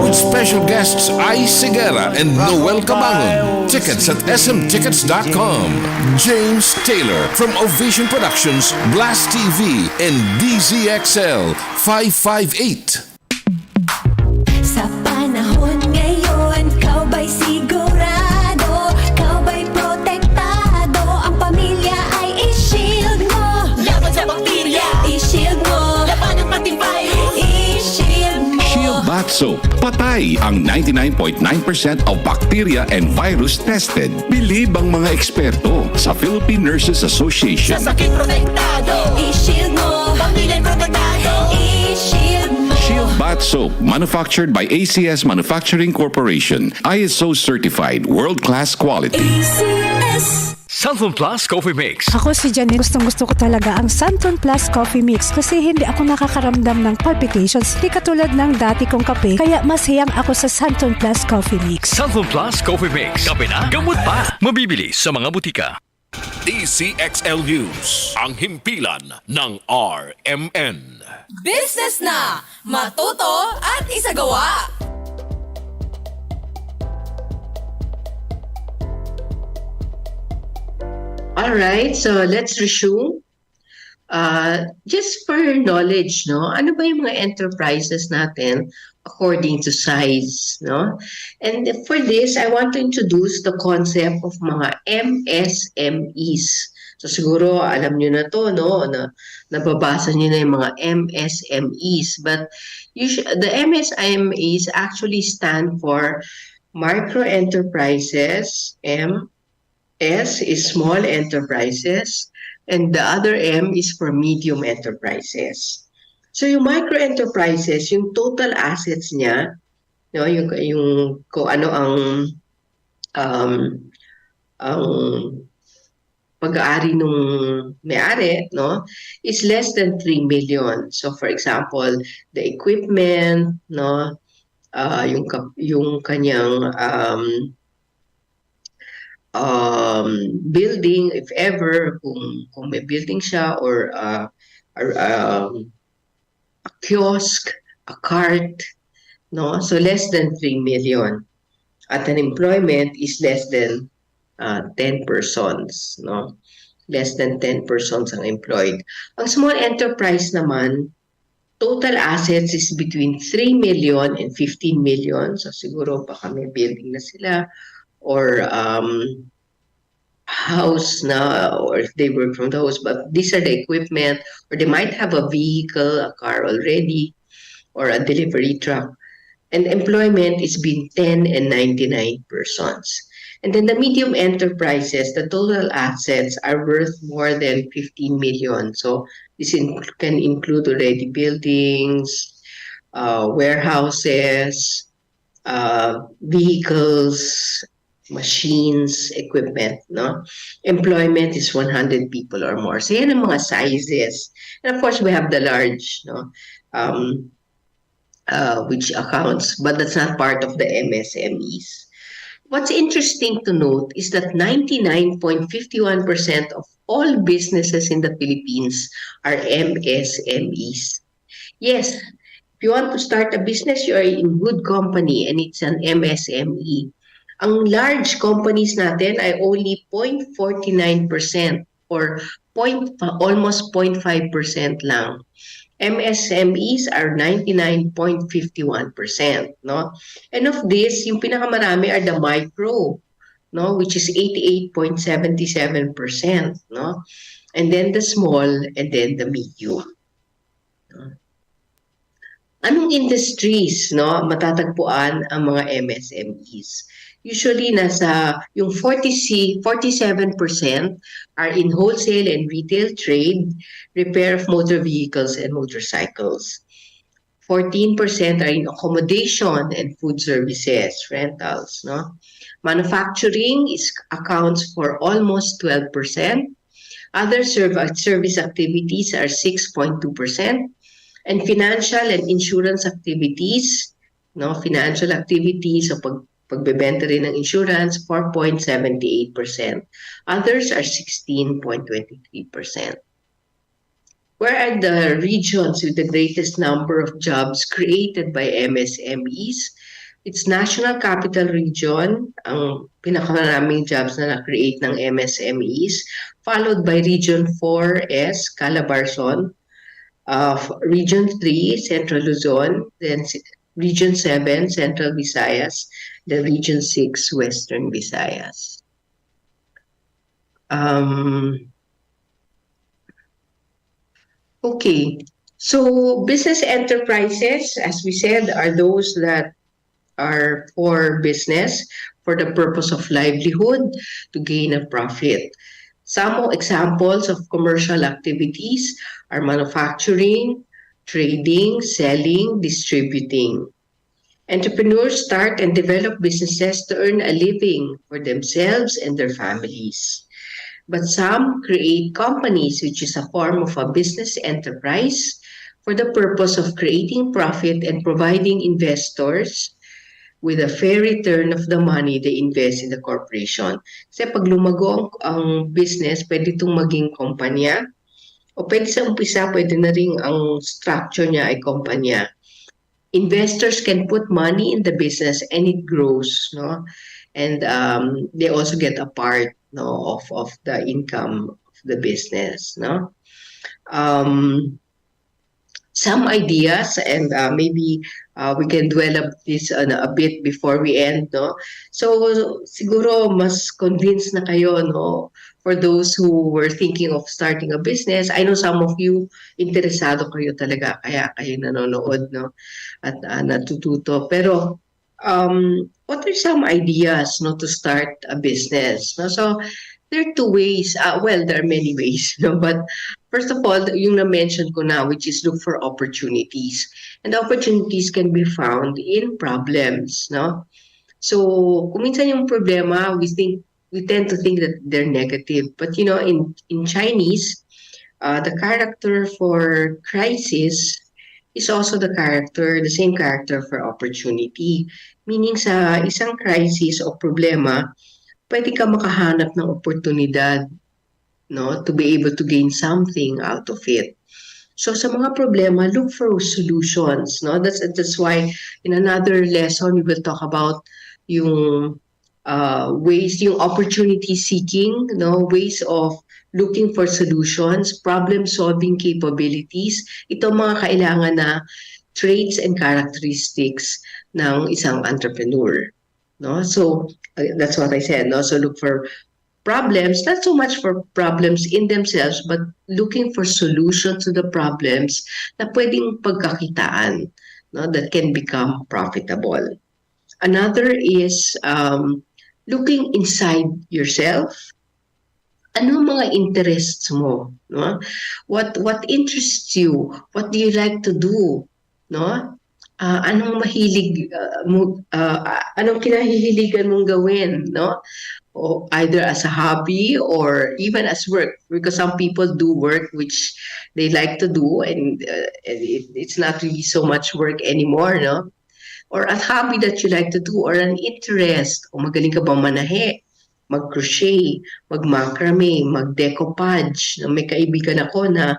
With special guests Ai Segura and Noel Cabangon. Tickets at smtickets.com. James Taylor from Ovation Productions, Blast TV, and DZXL 558. Sa panahon ngayon, kau ba'y sigurado? Kau ba'y protektado? bath soap. Patay ang 99.9% of bacteria and virus tested. Believe ang mga eksperto sa Philippine Nurses Association. Sa sakit protektado, i-shield mo. Pamilya protektado, i-shield mo. Shield Bath Soap, manufactured by ACS Manufacturing Corporation. ISO certified, world-class quality. ACS. Santon Plus Coffee Mix. Ako si Janine, gustong-gusto ko talaga ang Santon Plus Coffee Mix kasi hindi ako nakakaramdam ng palpitations, hindi katulad ng dati kong kape, kaya mas hiyang ako sa Santon Plus Coffee Mix. Santon Plus Coffee Mix. Kape na, gamot pa. Mabibili sa mga butika. DZXL News, ang himpilan ng RMN. Business na, matuto at isagawa. All right, so let's resume. Just for your knowledge, no? Ano ba yung mga enterprises natin according to size, no? And for this, I want to introduce the concept of mga MSMEs. So siguro alam niyo na to, no? Nababasa niyo na yung mga MSMEs. But the MSMEs actually stand for micro enterprises. S is small enterprises, and the other M is for medium enterprises. So yung micro enterprises, yung total assets niya, no, yung kung ano ang pag-aari nung may-ari, no, is less than 3 million. So for example, the equipment, no, yung kanyang building, if ever, kung may building siya, or a kiosk, a cart, no? So less than 3 million. At an employment is less than 10 persons, no? Less than 10 persons ang employed. Ang small enterprise naman, total assets is between 3 million and 15 million. So siguro baka may building na sila, or house na, or if they work from the house, but these are the equipment, or they might have a vehicle, a car already, or a delivery truck. And employment is between 10 and 99 persons. And then the medium enterprises, the total assets are worth more than 15 million. So this can include already buildings, warehouses, vehicles, machines, equipment, no? Employment is 100 people or more. So yan ang mga sizes. And of course, we have the large, no? Which accounts, but that's not part of the MSMEs. What's interesting to note is that 99.51% of all businesses in the Philippines are MSMEs. Yes, if you want to start a business, you are in good company, and it's an MSME. Ang large companies natin ay only 0.49% or almost 0.5% lang. MSMEs are 99.51%, no? And of this, yung pinakamarami are the micro, no, which is 88.77%, no? And then the small, and then the medium. Anong industries, no, matatagpuan ang mga MSMEs? Usually nasa yung 47% are in wholesale and retail trade, repair of motor vehicles and motorcycles. 14% are in accommodation and food services, rentals, no? Manufacturing accounts for almost 12%. Other service activities are 6.2%. And financial and insurance activities, no, financial activities, so pagbebenta rin ng insurance, 4.78%. Others are 16.23%. Where are the regions with the greatest number of jobs created by MSMEs? It's National Capital Region, ang pinakamaraming jobs na na-create ng MSMEs, followed by Region 4S, Calabarzon, Region 3, Central Luzon, then Region 7, Central Visayas, then Region 6, Western Visayas. Okay, So business enterprises, as we said, are those that are for business for the purpose of livelihood to gain a profit. Some examples of commercial activities are manufacturing, trading, selling, distributing. Entrepreneurs start and develop businesses to earn a living for themselves and their families. But some create companies, which is a form of a business enterprise, for the purpose of creating profit and providing investors with a fair return of the money they invest in the corporation. Kasi pag lumago ang business, pwede itong maging kumpanya o pwede sa umpisa, pwede na rin ang structure niya ay kumpanya. Investors can put money in the business and it grows, no? And they also get a part, no, of the income of the business, no? Some ideas, and maybe we can dwell this a bit before we end, no? So siguro mas convinced na kayo, no? For those who were thinking of starting a business, I know some of you interesado kayo talaga, kaya kayo nanonood, no? At natututo. Pero what are some ideas, no, to start a business, no? So there are two ways. Well, there are many ways, no? But first of all, yung na-mention ko na, which is look for opportunities. And opportunities can be found in problems, no? So, kung minsan yung problema, we tend to think that they're negative. But, you know, in Chinese, the character for crisis is also the same character for opportunity. Meaning sa isang crisis o problema, pwede ka makahanap ng oportunidad, no, to be able to gain something out of it. So sa mga problema, look for solutions, no? That's why in another lesson we will talk about yung ways, yung opportunity seeking, no, ways of looking for solutions, problem solving capabilities. Ito mga kailangan na traits and characteristics ng isang entrepreneur, no? So that's what I said, no? So look for problems, not so much for problems in themselves, but looking for solutions to the problems na pwedeng pagkakitaan, no, that can become profitable. Another is looking inside yourself. Ano mga interests mo, no? What interests you? What do you like to do, no? Anong mahilig mo, anong kinahihiligan mong gawin, no? Or either as a hobby or even as work, because some people do work which they like to do, and it's not really so much work anymore, no? Or a hobby that you like to do, or an interest, o magaling ka ba manahe, mag-crochet, mag-macrame, mag-decoupage. May kaibigan ako na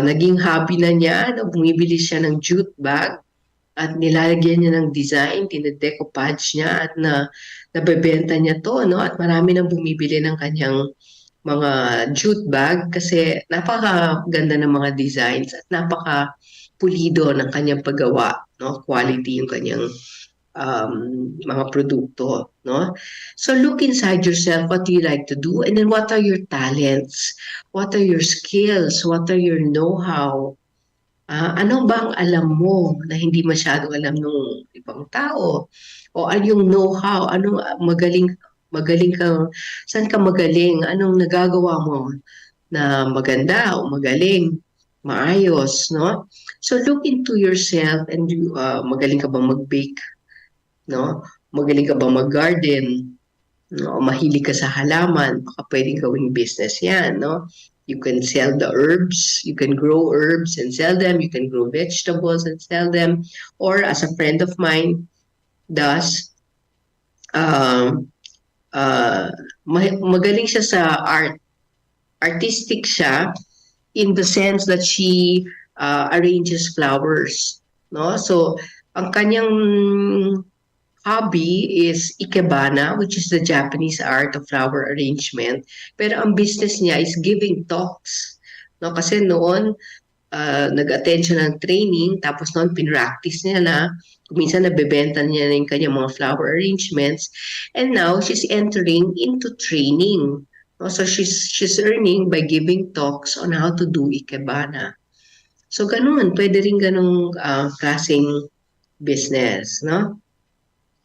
naging hobby na niya, na bumibili siya ng jute bag at nilalagyan niya ng design, tinadecoupage niya at nabebenta niya to, no? At marami nang bumibili ng kanyang mga jute bag kasi napakaganda ng mga designs at napaka-pulido ng kanyang paggawa, no? Quality yung kanyang mga produkto, no? So look inside yourself, what do you like to do? And then what are your talents? What are your skills? What are your know-how? Ano bang alam mo na hindi masyadong alam ng ibang tao? O ano yung know-how? Anong magaling ka, saan ka magaling? Anong nagagawa mo na maganda o magaling, maayos, no? So look into yourself, and magaling ka bang mag-bake, no? Magaling ka bang mag-garden? No? Mahilig ka sa halaman, baka pwedeng gawing business yan, no? You can sell the herbs, you can grow herbs and sell them, you can grow vegetables and sell them, or as a friend of mine does, magaling siya sa art. Artistic siya in the sense that she arranges flowers, no? So ang kanyang hobby is ikebana, which is the Japanese art of flower arrangement. Pero ang business niya is giving talks, no? Kasi noon nag-attend siya ng training, tapos noon pinractice niya na, minsan nabebenta niya na yung kanyang mga flower arrangements, and now she's entering into training, no? So she's earning by giving talks on how to do ikebana. So ganun, pwede rin ganung klaseng business, no?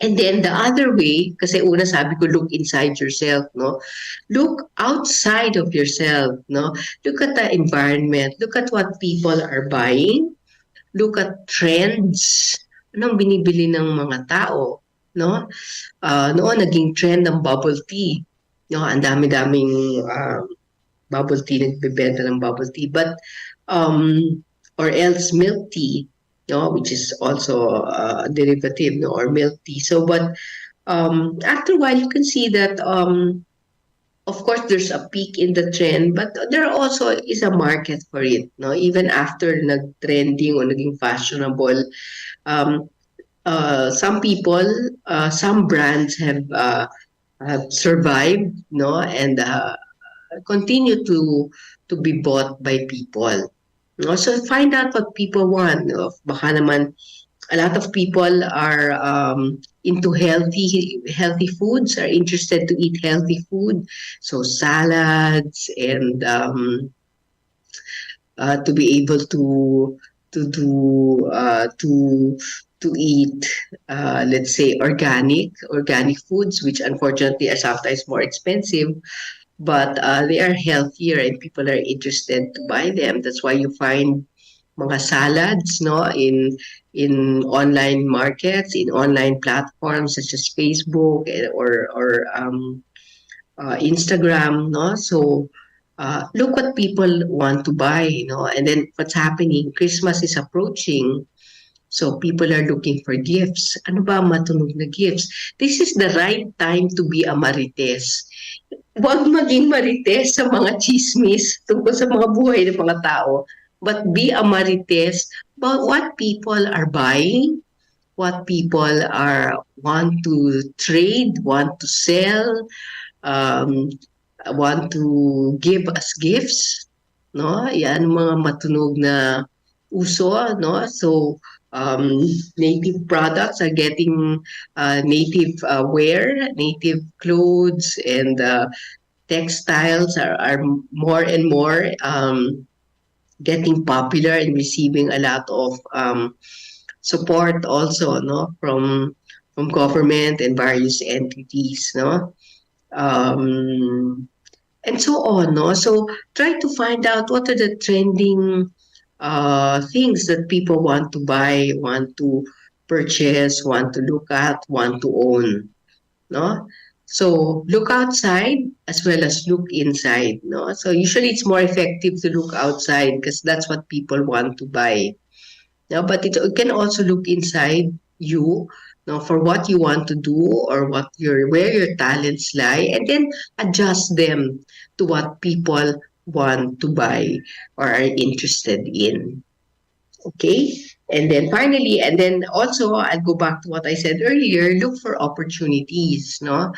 And then the other way, kasi una sabi ko, look inside yourself, no? Look outside of yourself, no? Look at the environment, look at what people are buying, look at trends, anong binibili ng mga tao, no? Noon naging trend ng bubble tea, no? Ang dami-daming bubble tea, nagbebenta ng bubble tea, but or else milk tea, no, which is also a derivative, no, or milk tea. So, but after a while, you can see that, of course, there's a peak in the trend, but there also is a market for it, no. Even after nag-trending o naging fashionable, some people, some brands have survived, no, and continue to be bought by people. No? So find out what people want. No? Baka naman a lot of people are into healthy foods, are interested to eat healthy food. So salads and to be able to do to eat, let's say, organic foods, which unfortunately are sometimes more expensive, but they are healthier and people are interested to buy them. That's why you find mga salads, no, in online markets, in online platforms such as Facebook or Instagram, no. So look what people want to buy, and then what's happening. Christmas is approaching. So people are looking for gifts. Ano ba matunog na gifts? This is the right time to be a marites. Huwag maging marites sa mga chismis tungkol sa mga buhay ng mga tao, but be a marites about what people are buying, what people want to trade, want to sell, want to give as gifts, no? Yan mga matunog na uso, no? So native products are getting native wear, native clothes, and textiles are more and more getting popular and receiving a lot of support also, no, from government and various entities, no, and so on, no. So try to find out what are the trending things that people want to buy, want to purchase, want to look at, want to own, no? So look outside as well as look inside, no? So usually it's more effective to look outside because that's what people want to buy. No, but it can also look inside you, no, for what you want to do or where your talents lie, and then adjust them to what people want to buy or are interested in. Okay? And then finally, and then also, I'll go back to what I said earlier, look for opportunities, no?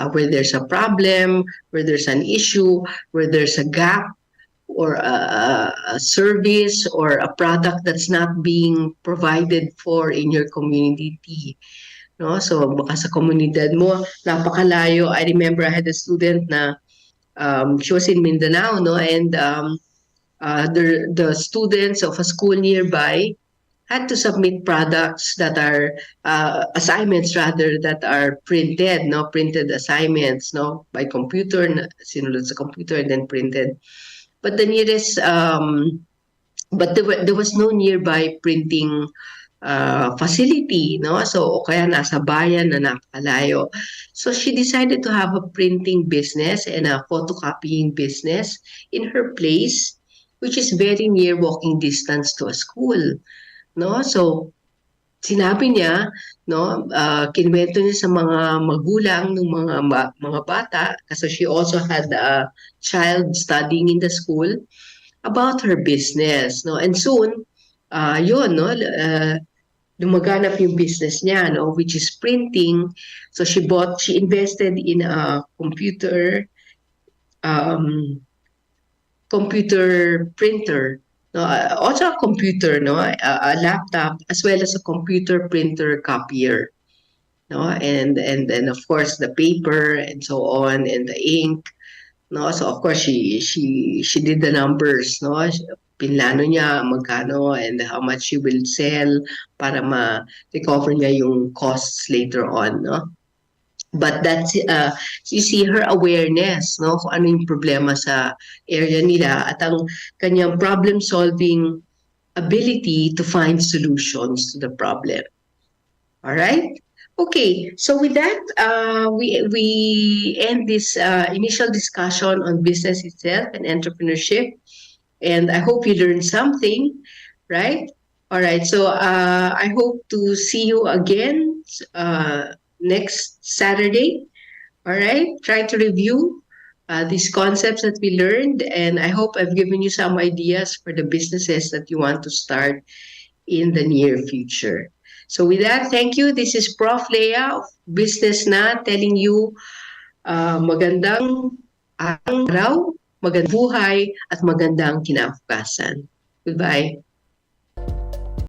Where there's a problem, where there's an issue, where there's a gap, or a service or a product that's not being provided for in your community. No? So baka sa komunidad mo, napakalayo. I remember I had a student na she was in Mindanao, no, and the students of a school nearby had to submit products that are assignments rather that are printed, no, printed assignments, no, by computer, sinulat sa computer and then printed. But the nearest, but there was no nearby printing facility, no? So kaya nasa bayan na napakalayo. So she decided to have a printing business and a photocopying business in her place, which is very near walking distance to a school, no? So sinabi niya, no, kinwento niya sa mga magulang ng mga bata kasi she also had a child studying in the school about her business, no? And soon yun, no, lumaganap yung business niya, no, which is printing. So she invested in a computer printer, no, also a computer, no, a laptop as well as a computer printer copier, no, and then of course the paper and so on and the ink, no. So of course she did the numbers, no, pinlano niya magkano and how much she will sell para ma-recover niya yung costs later on, no? But that's, you see her awareness, no? Kung ano yung problema sa area nila at ang kanyang problem-solving ability to find solutions to the problem. All right? Okay, so with that, we end this initial discussion on business itself and entrepreneurship. And I hope you learned something, right? All right, so I hope to see you again next Saturday. All right, try to review these concepts that we learned, and I hope I've given you some ideas for the businesses that you want to start in the near future. So with that, thank you. This is Prof. Leia of Business Na telling you magandang araw, magandang buhay, at magandang kinabukasan. Goodbye.